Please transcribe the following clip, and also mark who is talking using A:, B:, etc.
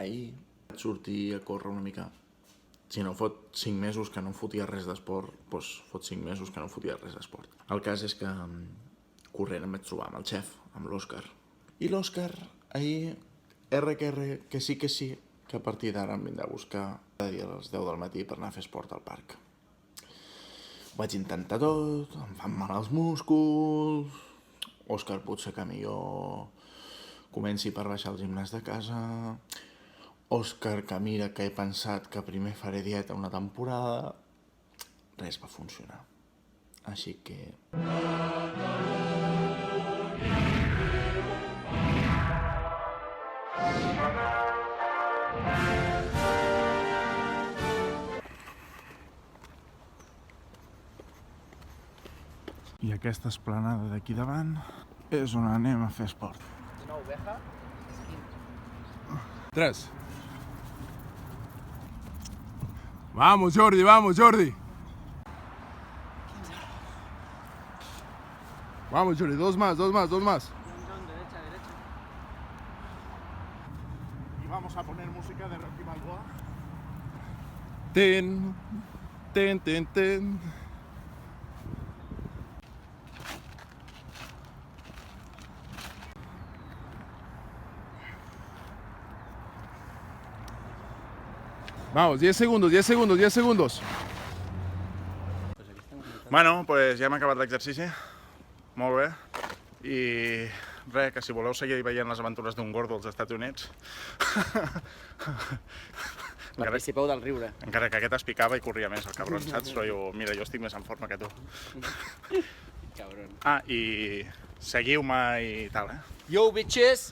A: ahir vaig sortir a córrer una mica. Si no fot 5 mesos que no fotia res d'esport, doncs fot 5 mesos que no fotia res d'esport. El cas és que corrent em vaig trobar amb el xef, amb l'Òscar. I l'Òscar ahir, que sí, que a partir d'ara em vindrà a buscar cada dia a les 10 del matí per anar a fer esport al parc. Ho vaig intentar tot, em fan mal els músculs. Òscar, potser que millor comenci per baixar al gimnàs de casa. Òscar, que mira que he pensat que primer faré dieta una temporada. Res va funcionar. Així que... I aquesta esplanada d'aquí davant és on anem a fer esport.
B: Una oveja.
C: 3. Vamos, Jordi, vamos, Jordi. Vamos, Jordi, dos más.
B: Derecha.
A: Y vamos a poner música de Rocky Balboa.
C: Ten. Vamos, 10 segundos. Bueno, pues ja hem acabat l'exercici. Molt bé. I res, que si voleu seguir veient les aventures d'un gordo als Estats Units...
B: Participeu del riure.
C: Encara que aquest es picava i corria més, el cabron, saps? Però mira, jo estic més en forma que tu.
B: Cabron.
C: Ah, i seguiu-me i tal,
B: Yo, bitches!